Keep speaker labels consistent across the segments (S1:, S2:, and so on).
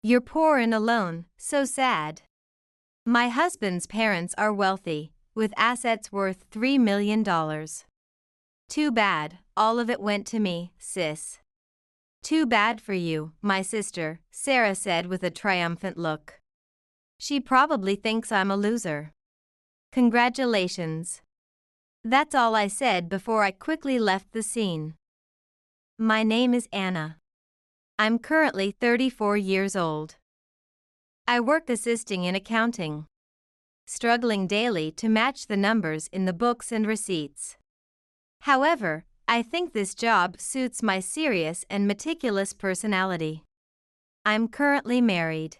S1: You're poor and alone, so sad. My husband's parents are wealthy, with assets worth $3 million. Too bad, all of it went to me, sis. Too bad for you, my sister, Sarah said with a triumphant look. She probably thinks I'm a loser. Congratulations. That's all I said before I quickly left the scene. My name is Anna. I'm currently 34 years old. I work assisting in accounting, struggling daily to match the numbers in the books and receipts. However, I think this job suits my serious and meticulous personality. I'm currently married.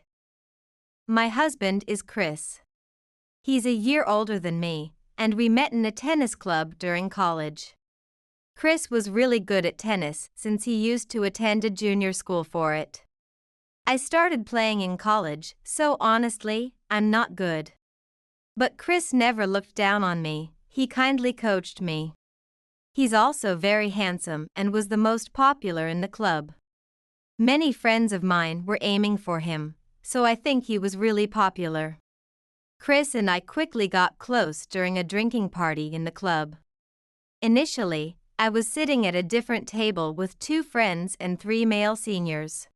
S1: My husband is Chris. He's a year older than me, and we met in a tennis club during college. Chris was really good at tennis since he used to attend a junior school for it. I started playing in college, so honestly, I'm not good. But Chris never looked down on me, he kindly coached me. He's also very handsome and was the most popular in the club. Many friends of mine were aiming for him, so I think he was really popular. Chris and I quickly got close during a drinking party in the club. Initially, I was sitting at a different table with 2 friends and 3 male seniors.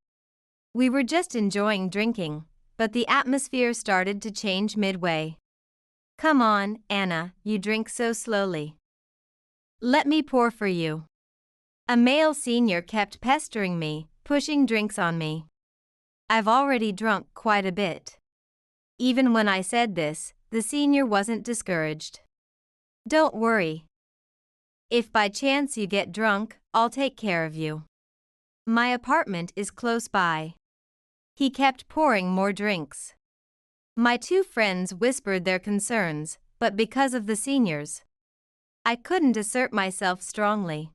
S1: We were just enjoying drinking, but the atmosphere started to change midway. Come on, Anna, you drink so slowly. Let me pour for you. A male senior kept pestering me, pushing drinks on me. I've already drunk quite a bit. Even when I said this, the senior wasn't discouraged. Don't worry. If by chance you get drunk, I'll take care of you. My apartment is close by. He kept pouring more drinks. My 2 friends whispered their concerns, but because of the seniors, I couldn't assert myself strongly.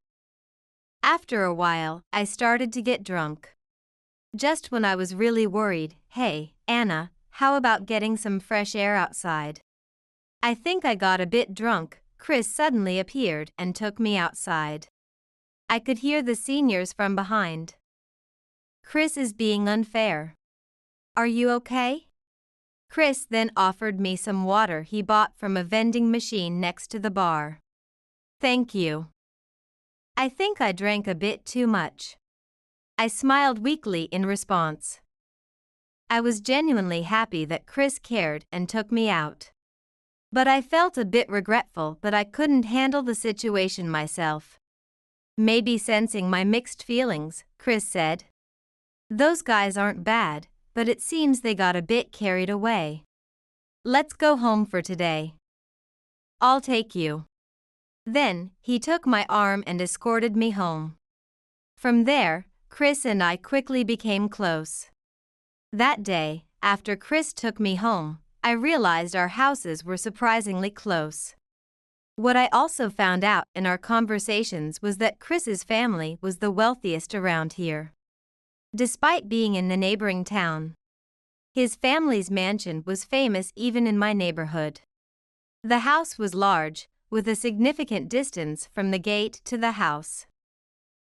S1: After a while, I started to get drunk. Just when I was really worried, hey, Anna, how about getting some fresh air outside? I think I got a bit drunk. Chris suddenly appeared and took me outside. I could hear the seniors from behind. Chris is being unfair. Are you okay? Chris then offered me some water he bought from a vending machine next to the bar. Thank you. I think I drank a bit too much. I smiled weakly in response. I was genuinely happy that Chris cared and took me out. But I felt a bit regretful that I couldn't handle the situation myself. Maybe sensing my mixed feelings, Chris said. Those guys aren't bad, but it seems they got a bit carried away. Let's go home for today. I'll take you. Then, he took my arm and escorted me home. From there, Chris and I quickly became close. That day, after Chris took me home, I realized our houses were surprisingly close. What I also found out in our conversations was that Chris's family was the wealthiest around here. Despite being in the neighboring town, his family's mansion was famous even in my neighborhood. The house was large, with a significant distance from the gate to the house.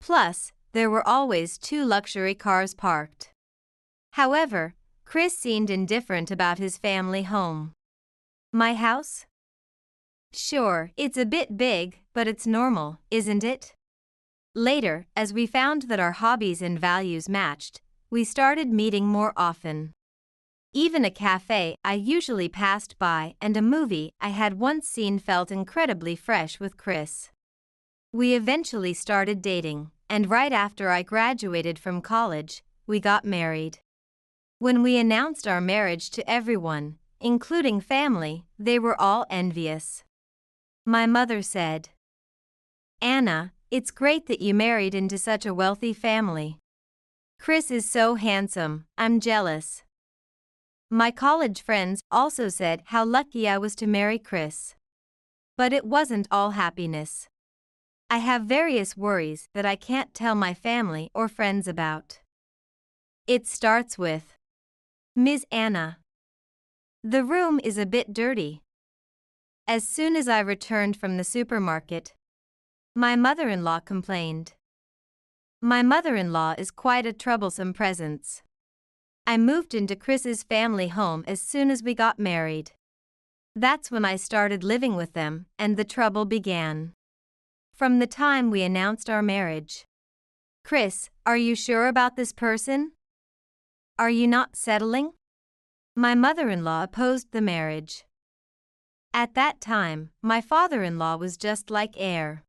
S1: Plus, there were always 2 luxury cars parked. However, Chris seemed indifferent about his family home. My house? Sure, it's a bit big, but it's normal, isn't it? Later, as we found that our hobbies and values matched, we started meeting more often. Even a cafe I usually passed by and a movie I had once seen felt incredibly fresh with Chris. We eventually started dating, and right after I graduated from college, we got married. When we announced our marriage to everyone, including family, they were all envious. My mother said, Anna, it's great that you married into such a wealthy family. Chris is so handsome, I'm jealous. My college friends also said how lucky I was to marry Chris. But it wasn't all happiness. I have various worries that I can't tell my family or friends about. It starts with, Ms. Anna. The room is a bit dirty. As soon as I returned from the supermarket, my mother-in-law complained. My mother-in-law is quite a troublesome presence. I moved into Chris's family home as soon as we got married. That's when I started living with them, and the trouble began. From the time we announced our marriage. Chris, are you sure about this person? Are you not settling? My mother-in-law opposed the marriage. At that time, my father-in-law was just like air.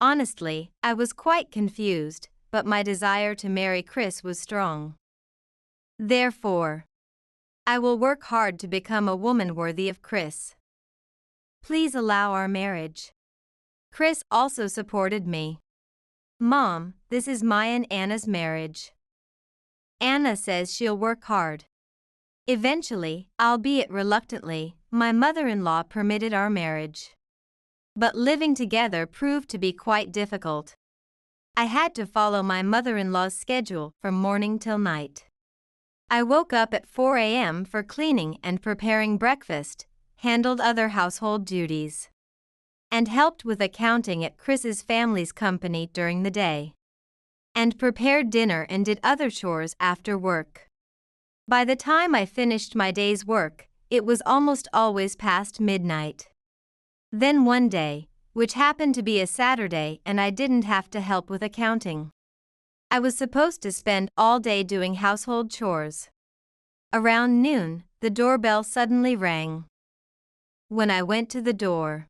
S1: Honestly, I was quite confused, but my desire to marry Chris was strong. Therefore, I will work hard to become a woman worthy of Chris. Please allow our marriage. Chris also supported me. Mom, this is Maya and Anna's marriage. Anna says she'll work hard. Eventually, albeit reluctantly, my mother-in-law permitted our marriage. But living together proved to be quite difficult. I had to follow my mother-in-law's schedule from morning till night. I woke up at 4 a.m. for cleaning and preparing breakfast, handled other household duties, and helped with accounting at Chris's family's company during the day, and prepared dinner and did other chores after work. By the time I finished my day's work, it was almost always past midnight. Then one day, which happened to be a Saturday, and I didn't have to help with accounting. I was supposed to spend all day doing household chores. Around noon, the doorbell suddenly rang. When I went to the door,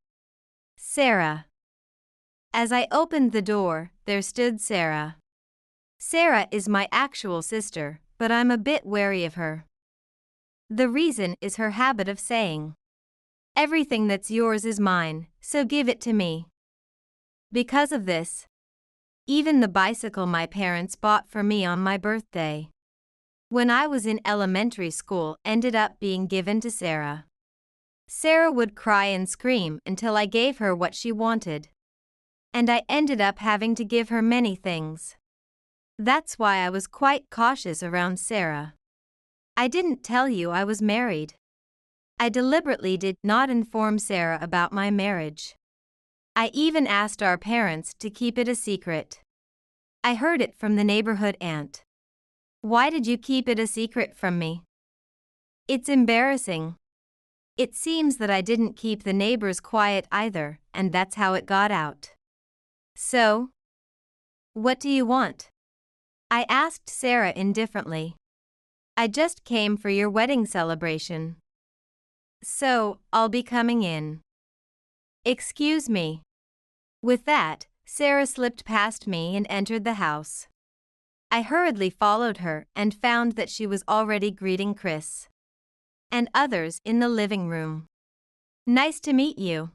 S1: Sarah. As I opened the door, there stood Sarah. Sarah is my actual sister, but I'm a bit wary of her. The reason is her habit of saying, "Everything that's yours is mine, so give it to me." Because of this, even the bicycle my parents bought for me on my birthday, when I was in elementary school, ended up being given to Sarah. Sarah would cry and scream until I gave her what she wanted. And I ended up having to give her many things. That's why I was quite cautious around Sarah. I didn't tell you I was married. I deliberately did not inform Sarah about my marriage. I even asked our parents to keep it a secret. I heard it from the neighborhood aunt. Why did you keep it a secret from me? It's embarrassing. It seems that I didn't keep the neighbors quiet either, and that's how it got out. So, what do you want? I asked Sarah indifferently. I just came for your wedding celebration. So, I'll be coming in. Excuse me. With that, Sarah slipped past me and entered the house. I hurriedly followed her and found that she was already greeting Chris and others in the living room. Nice to meet you.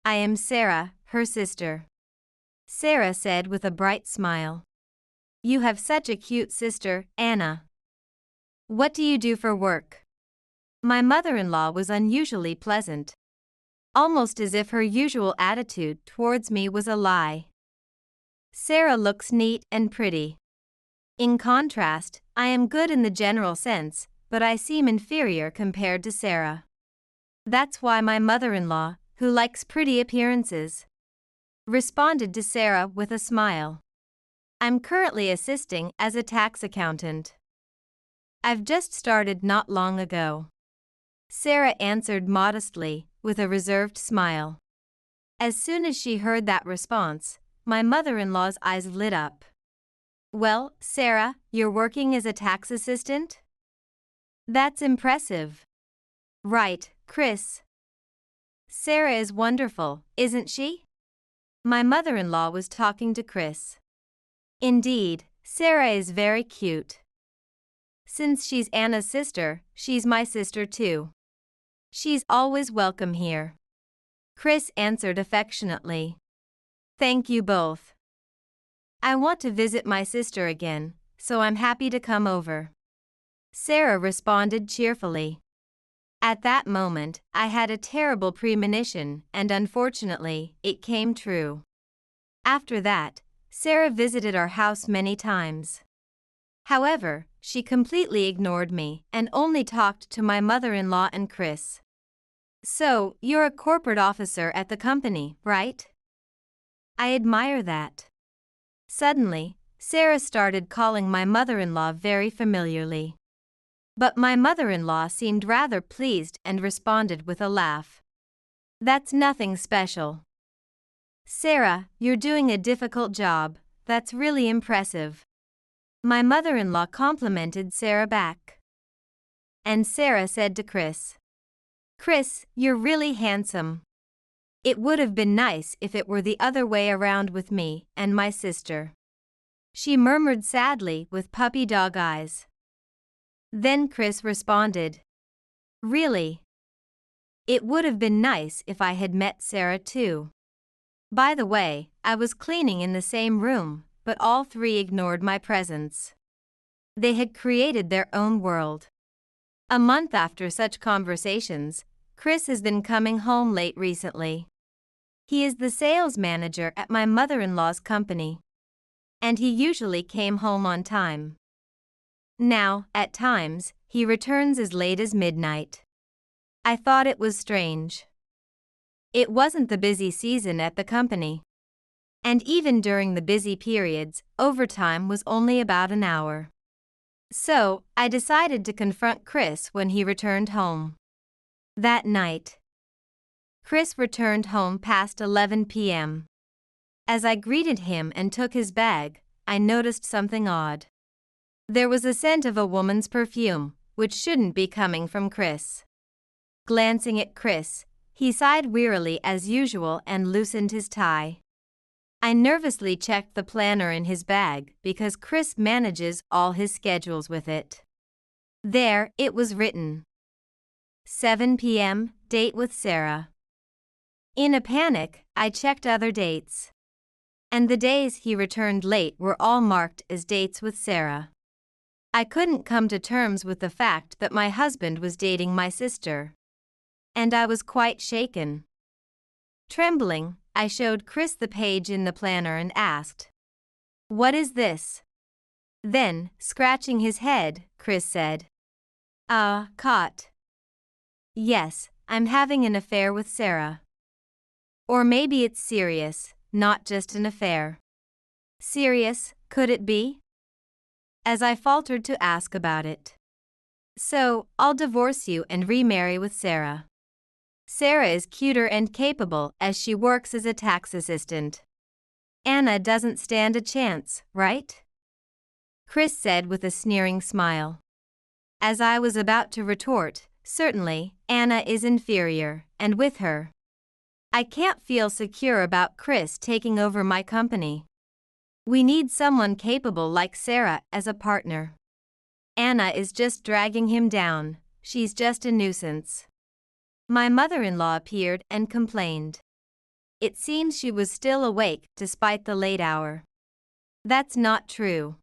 S1: I am Sarah, her sister. Sarah said with a bright smile. You have such a cute sister, Anna. What do you do for work? My mother-in-law was unusually pleasant, almost as if her usual attitude towards me was a lie. Sarah looks neat and pretty. In contrast, I am good in the general sense, but I seem inferior compared to Sarah. That's why my mother-in-law, who likes pretty appearances, responded to Sarah with a smile. I'm currently assisting as a tax accountant. I've just started not long ago. Sarah answered modestly, with a reserved smile. As soon as she heard that response, my mother-in-law's eyes lit up. Well, Sarah, you're working as a tax assistant? That's impressive. Right, Chris. Sarah is wonderful, isn't she? My mother-in-law was talking to Chris. Indeed, Sarah is very cute. Since she's Anna's sister, she's my sister too. She's always welcome here. Chris answered affectionately. Thank you both. I want to visit my sister again, so I'm happy to come over. Sarah responded cheerfully. At that moment, I had a terrible premonition, and unfortunately, it came true. After that, Sarah visited our house many times. However, she completely ignored me and only talked to my mother-in-law and Chris. So, you're a corporate officer at the company, right? I admire that. Suddenly, Sarah started calling my mother-in-law very familiarly. But my mother-in-law seemed rather pleased and responded with a laugh. "That's nothing special. Sarah, you're doing a difficult job, that's really impressive." My mother-in-law complimented Sarah back. And Sarah said to Chris, "Chris, you're really handsome. It would have been nice if it were the other way around with me and my sister." She murmured sadly with puppy dog eyes. Then Chris responded, "Really? It would have been nice if I had met Sarah too. By the way, I was cleaning in the same room, but all three ignored my presence. They had created their own world." A month after such conversations, Chris has been coming home late recently. He is the sales manager at my mother-in-law's company. And he usually came home on time. Now, at times, he returns as late as midnight. I thought it was strange. It wasn't the busy season at the company. And even during the busy periods, overtime was only about an hour. So, I decided to confront Chris when he returned home. That night, Chris returned home past 11 p.m. As I greeted him and took his bag, I noticed something odd. There was a scent of a woman's perfume, which shouldn't be coming from Chris. Glancing at Chris, he sighed wearily as usual and loosened his tie. I nervously checked the planner in his bag because Chris manages all his schedules with it. There, it was written. 7 p.m., date with Sarah. In a panic, I checked other dates. And the days he returned late were all marked as dates with Sarah. I couldn't come to terms with the fact that my husband was dating my sister. And I was quite shaken. Trembling, I showed Chris the page in the planner and asked, "What is this?" Then, scratching his head, Chris said, Caught. Yes, I'm having an affair with Sarah. Or maybe it's serious, not just an affair." "Serious, could it be?" As I faltered to ask about it. "So, I'll divorce you and remarry with Sarah. Sarah is cuter and capable as she works as a tax assistant. Anna doesn't stand a chance, right?" Chris said with a sneering smile. As I was about to retort, "Certainly, Anna is inferior, and with her, I can't feel secure about Chris taking over my company. We need someone capable like Sarah as a partner. Anna is just dragging him down, she's just a nuisance." My mother-in-law appeared and complained. It seems she was still awake despite the late hour. "That's not true."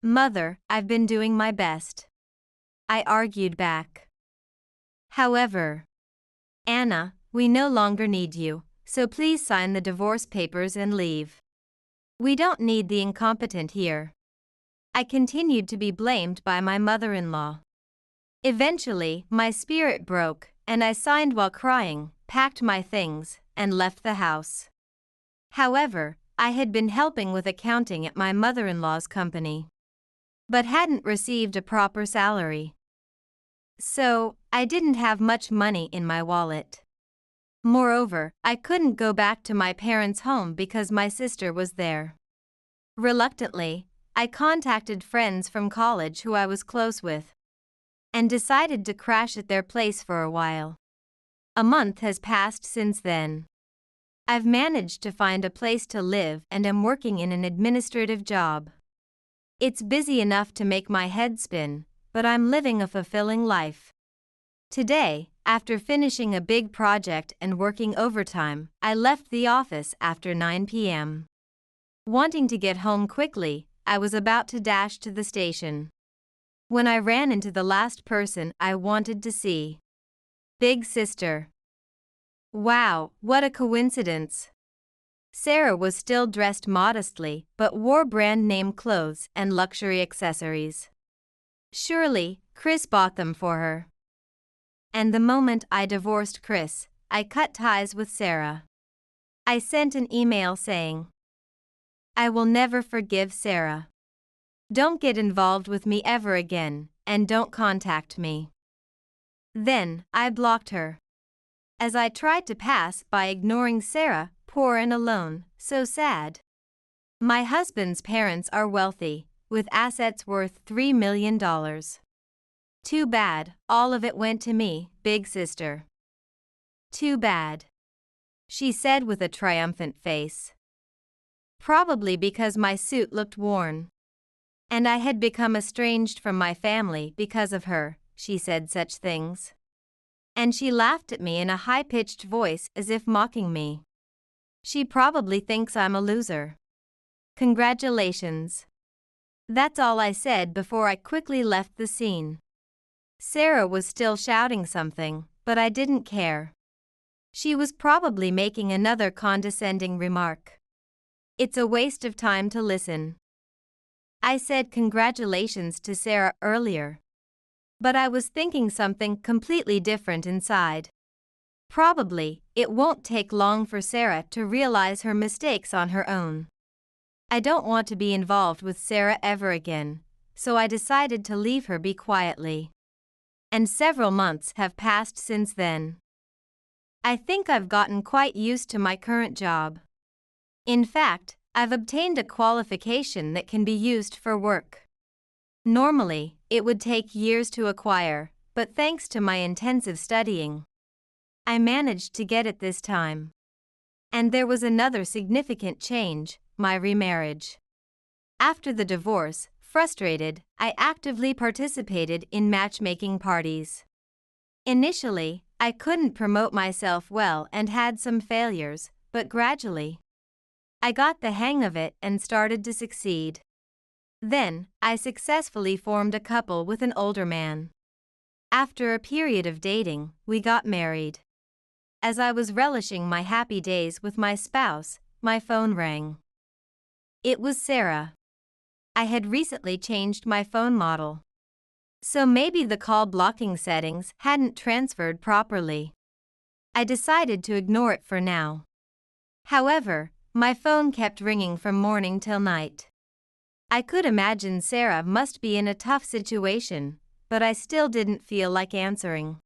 S1: "Mother, I've been doing my best," I argued back. "However, Anna, we no longer need you, so please sign the divorce papers and leave. We don't need the incompetent here." I continued to be blamed by my mother-in-law. Eventually, my spirit broke, and I signed while crying, packed my things, and left the house. However, I had been helping with accounting at my mother-in-law's company, but hadn't received a proper salary. So, I didn't have much money in my wallet. Moreover, I couldn't go back to my parents' home because my sister was there. Reluctantly, I contacted friends from college who I was close with, and decided to crash at their place for a while. A month has passed since then. I've managed to find a place to live and am working in an administrative job. It's busy enough to make my head spin, but I'm living a fulfilling life. Today, after finishing a big project and working overtime, I left the office after 9 p.m. Wanting to get home quickly, I was about to dash to the station when I ran into the last person I wanted to see. Big sister. Wow, what a coincidence. Sarah was still dressed modestly but wore brand-name clothes and luxury accessories. Surely, Chris bought them for her. And the moment I divorced Chris, I cut ties with Sarah. I sent an email saying, I will never forgive Sarah. Don't get involved with me ever again, and don't contact me. Then, I blocked her. As I tried to pass by ignoring Sarah, poor and alone, so sad. My husband's parents are wealthy, with assets worth $3 million. Too bad, all of it went to me, big sister. Too bad, she said with a triumphant face. Probably because my suit looked worn. And I had become estranged from my family because of her, she said such things. And she laughed at me in a high-pitched voice as if mocking me. She probably thinks I'm a loser. Congratulations. That's all I said before I quickly left the scene. Sarah was still shouting something, but I didn't care. She was probably making another condescending remark. It's a waste of time to listen. I said congratulations to Sarah earlier. But I was thinking something completely different inside. Probably, it won't take long for Sarah to realize her mistakes on her own. I don't want to be involved with Sarah ever again, so I decided to leave her be quietly. And several months have passed since then. I think I've gotten quite used to my current job. In fact, I've obtained a qualification that can be used for work. Normally, it would take years to acquire, but thanks to my intensive studying, I managed to get it this time. And there was another significant change, my remarriage. After the divorce, frustrated, I actively participated in matchmaking parties. Initially, I couldn't promote myself well and had some failures, but gradually, I got the hang of it and started to succeed. Then, I successfully formed a couple with an older man. After a period of dating, we got married. As I was relishing my happy days with my spouse, my phone rang. It was Sarah. I had recently changed my phone model. So maybe the call blocking settings hadn't transferred properly. I decided to ignore it for now. However, my phone kept ringing from morning till night. I could imagine Sarah must be in a tough situation, but I still didn't feel like answering.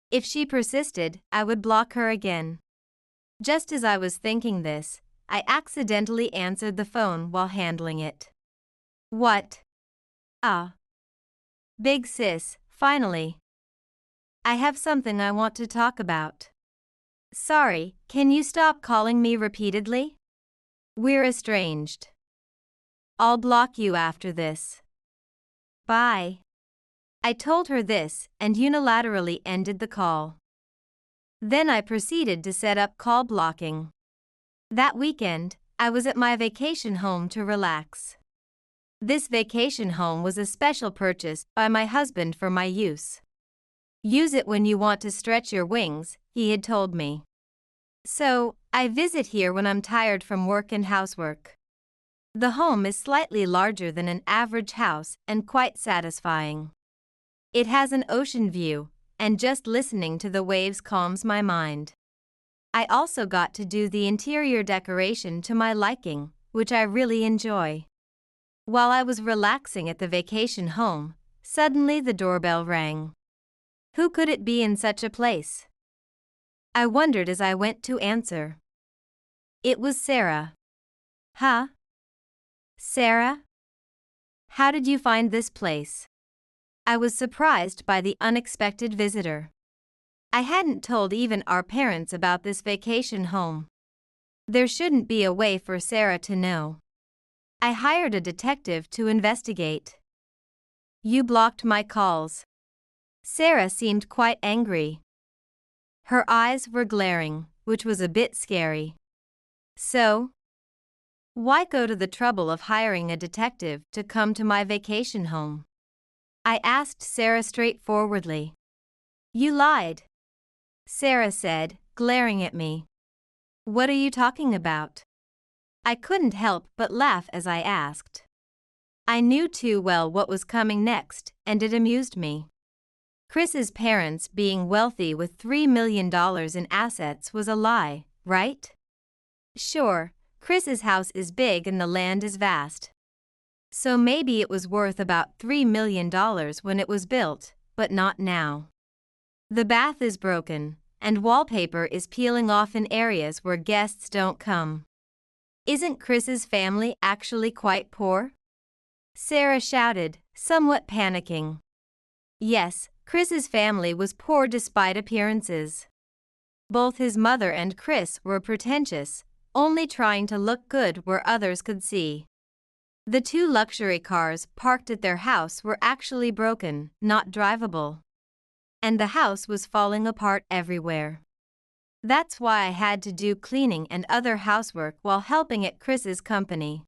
S1: If she persisted, I would block her again. Just as I was thinking this, I accidentally answered the phone while handling it. What? Big sis, finally. I have something I want to talk about. Sorry, can you stop calling me repeatedly? We're estranged. I'll block you after this. Bye. I told her this and unilaterally ended the call. Then I proceeded to set up call blocking. That weekend, I was at my vacation home to relax. This vacation home was a special purchase by my husband for my use. Use it when you want to stretch your wings, he had told me. So, I visit here when I'm tired from work and housework. The home is slightly larger than an average house and quite satisfying. It has an ocean view, and just listening to the waves calms my mind. I also got to do the interior decoration to my liking, which I really enjoy. While I was relaxing at the vacation home, suddenly the doorbell rang. Who could it be in such a place? I wondered as I went to answer. It was Sarah. Huh? Sarah? How did you find this place? I was surprised by the unexpected visitor. I hadn't told even our parents about this vacation home. There shouldn't be a way for Sarah to know. I hired a detective to investigate. You blocked my calls. Sarah seemed quite angry. Her eyes were glaring, which was a bit scary. So? Why go to the trouble of hiring a detective to come to my vacation home? I asked Sarah straightforwardly. You lied, Sarah said, glaring at me. What are you talking about? I couldn't help but laugh as I asked. I knew too well what was coming next, and it amused me. Chris's parents being wealthy with $3 million in assets was a lie, right? Sure, Chris's house is big and the land is vast. So maybe it was worth about $3 million when it was built, but not now. The bath is broken, and wallpaper is peeling off in areas where guests don't come. Isn't Chris's family actually quite poor? Sarah shouted, somewhat panicking. Yes, Chris's family was poor despite appearances. Both his mother and Chris were pretentious, only trying to look good where others could see. The 2 luxury cars parked at their house were actually broken, not drivable. And the house was falling apart everywhere. That's why I had to do cleaning and other housework while helping at Chris's company.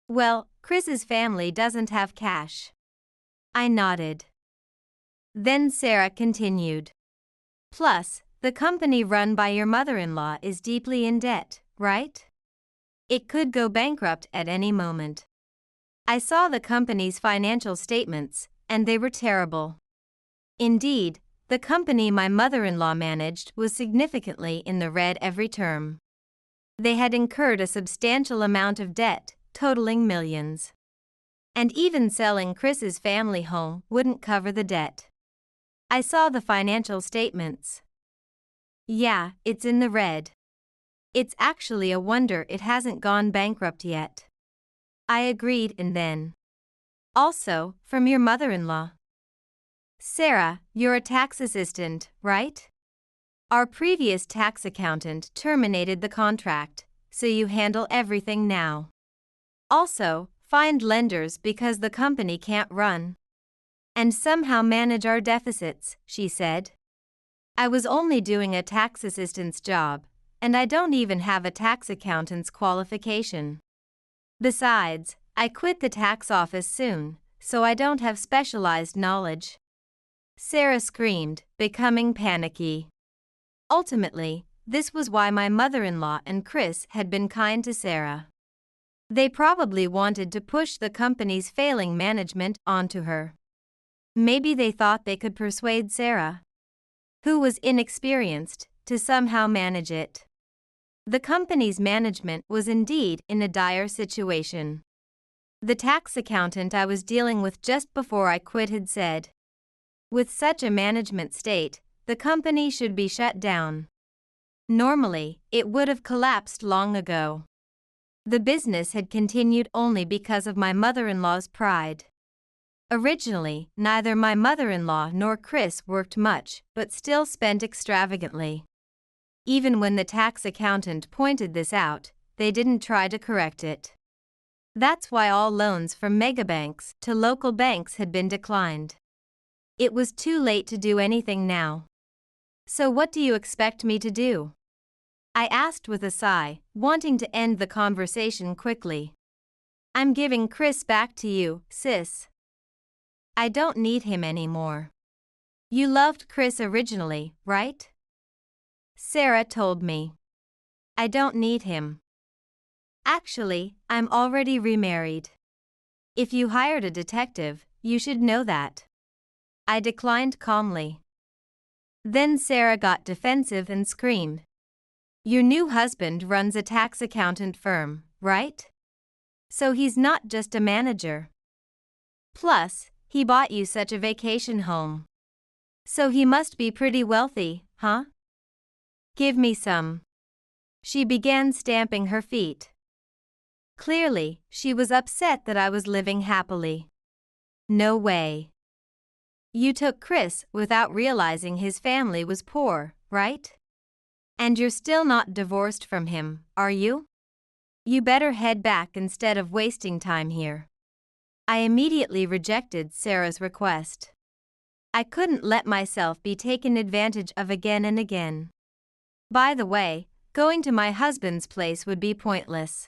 S1: Well, Chris's family doesn't have cash. I nodded. Then Sarah continued. Plus, the company run by your mother-in-law is deeply in debt, right? It could go bankrupt at any moment. I saw the company's financial statements, and they were terrible. Indeed, the company my mother-in-law managed was significantly in the red every term. They had incurred a substantial amount of debt, totaling millions. And even selling Chris's family home wouldn't cover the debt. I saw the financial statements. Yeah, it's in the red. It's actually a wonder it hasn't gone bankrupt yet. I agreed, and then. Also, from your mother-in-law. Sarah, you're a tax assistant, right? Our previous tax accountant terminated the contract, so you handle everything now. Also, find lenders because the company can't run. And somehow manage our deficits, she said. I was only doing a tax assistant's job, and I don't even have a tax accountant's qualification. Besides, I quit the tax office soon, so I don't have specialized knowledge. Sarah screamed, becoming panicky. Ultimately, this was why my mother-in-law and Chris had been kind to Sarah. They probably wanted to push the company's failing management onto her. Maybe they thought they could persuade Sarah, who was inexperienced, to somehow manage it. The company's management was indeed in a dire situation. The tax accountant I was dealing with just before I quit had said, with such a management state, the company should be shut down. Normally, it would have collapsed long ago. The business had continued only because of my mother-in-law's pride. Originally, neither my mother-in-law nor Chris worked much, but still spent extravagantly. Even when the tax accountant pointed this out, they didn't try to correct it. That's why all loans from megabanks to local banks had been declined. It was too late to do anything now. So what do you expect me to do? I asked with a sigh, wanting to end the conversation quickly. I'm giving Chris back to you, sis. I don't need him anymore. You loved Chris originally, right? Sarah told me. I don't need him. Actually, I'm already remarried. If you hired a detective, you should know that. I declined calmly. Then Sarah got defensive and screamed. Your new husband runs a tax accountant firm, right? So he's not just a manager. Plus, he bought you such a vacation home. So he must be pretty wealthy, huh? Give me some. She began stamping her feet. Clearly, she was upset that I was living happily. No way. You took Chris without realizing his family was poor, right? And you're still not divorced from him, are you? You better head back instead of wasting time here. I immediately rejected Sarah's request. I couldn't let myself be taken advantage of again and again. By the way, going to my husband's place would be pointless.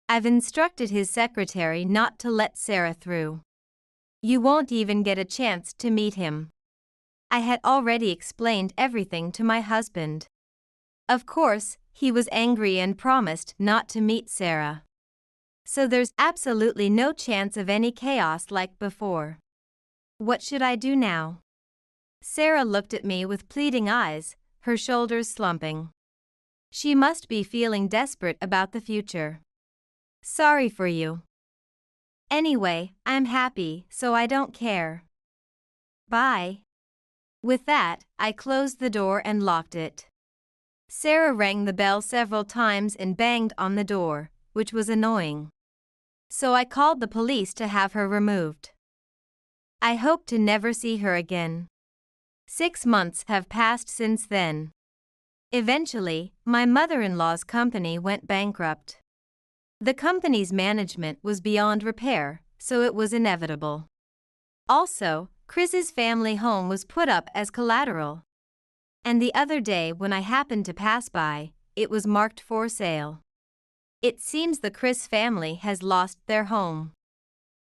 S1: I've instructed his secretary not to let Sarah through. You won't even get a chance to meet him. I had already explained everything to my husband. Of course, he was angry and promised not to meet Sarah. So there's absolutely no chance of any chaos like before. What should I do now? Sarah looked at me with pleading eyes, her shoulders slumping. She must be feeling desperate about the future. Sorry for you. Anyway, I'm happy, so I don't care. Bye. With that, I closed the door and locked it. Sarah rang the bell several times and banged on the door, which was annoying. So I called the police to have her removed. I hope to never see her again. 6 months have passed since then. Eventually, my mother-in-law's company went bankrupt. The company's management was beyond repair, so it was inevitable. Also, Chris's family home was put up as collateral. And the other day when I happened to pass by, it was marked for sale. It seems the Chris family has lost their home.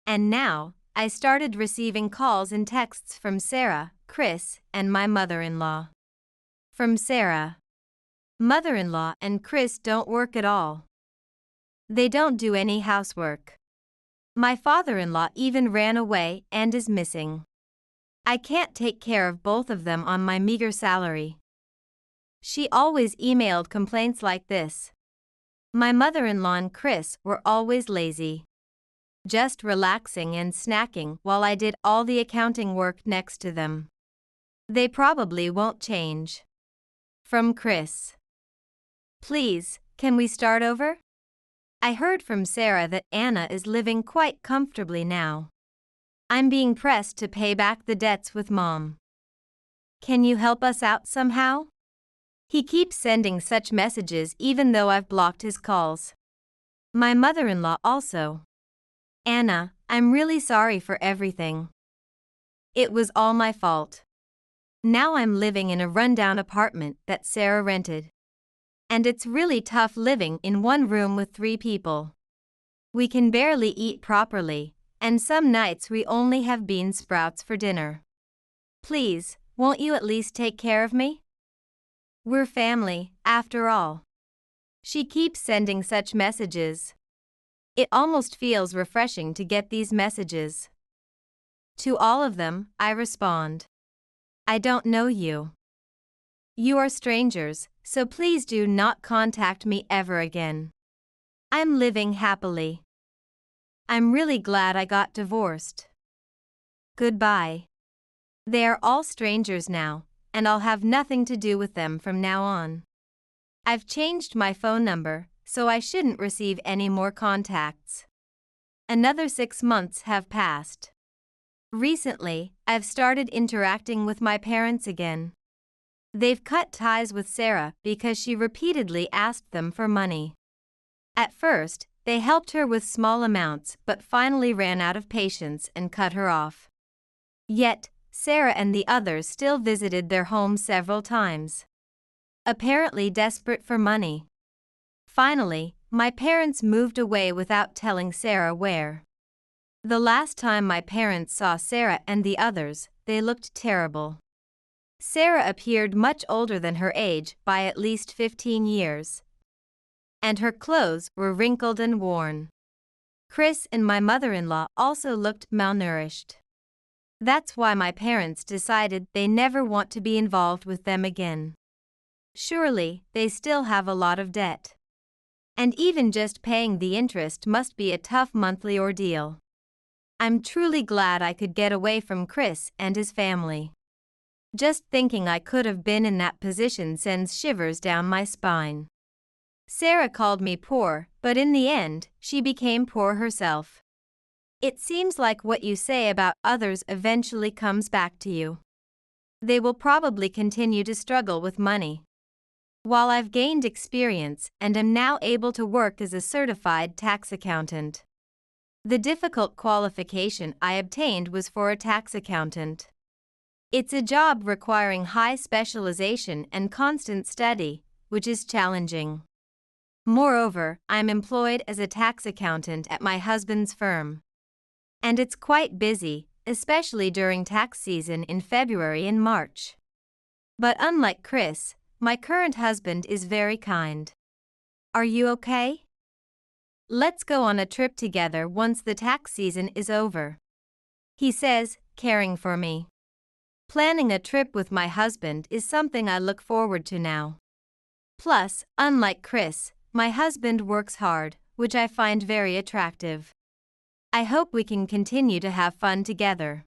S1: And now, I started receiving calls and texts from Sarah, Chris, and my mother-in-law. From Sarah. Mother-in-law and Chris don't work at all. They don't do any housework. My father-in-law even ran away and is missing. I can't take care of both of them on my meager salary. She always emailed complaints like this. My mother-in-law and Chris were always lazy. Just relaxing and snacking while I did all the accounting work next to them. They probably won't change. From Chris. Please, can we start over? I heard from Sarah that Anna is living quite comfortably now. I'm being pressed to pay back the debts with Mom. Can you help us out somehow? He keeps sending such messages even though I've blocked his calls. My mother-in-law also. Anna, I'm really sorry for everything. It was all my fault. Now I'm living in a rundown apartment that Sarah rented. And it's really tough living in one room with 3 people. We can barely eat properly, and some nights we only have bean sprouts for dinner. Please, won't you at least take care of me? We're family, after all. She keeps sending such messages. It almost feels refreshing to get these messages. To all of them, I respond. I don't know you. You are strangers, so please do not contact me ever again. I'm living happily. I'm really glad I got divorced. Goodbye. They are all strangers now, and I'll have nothing to do with them from now on. I've changed my phone number, so I shouldn't receive any more contacts. Another 6 months have passed. Recently, I've started interacting with my parents again. They've cut ties with Sarah because she repeatedly asked them for money. At first, they helped her with small amounts but finally ran out of patience and cut her off. Yet, Sarah and the others still visited their home several times. Apparently desperate for money. Finally, my parents moved away without telling Sarah where. The last time my parents saw Sarah and the others, they looked terrible. Sarah appeared much older than her age by at least 15 years. And her clothes were wrinkled and worn. Chris and my mother-in-law also looked malnourished. That's why my parents decided they never want to be involved with them again. Surely, they still have a lot of debt. And even just paying the interest must be a tough monthly ordeal. I'm truly glad I could get away from Chris and his family. Just thinking I could have been in that position sends shivers down my spine. Sarah called me poor, but in the end, she became poor herself. It seems like what you say about others eventually comes back to you. They will probably continue to struggle with money. While I've gained experience and am now able to work as a certified tax accountant. The difficult qualification I obtained was for a tax accountant. It's a job requiring high specialization and constant study, which is challenging. Moreover, I'm employed as a tax accountant at my husband's firm. And it's quite busy, especially during tax season in February and March. But unlike Chris, my current husband is very kind. Are you okay? Let's go on a trip together once the tax season is over. He says, caring for me. Planning a trip with my husband is something I look forward to now. Plus, unlike Chris, my husband works hard, which I find very attractive. I hope we can continue to have fun together.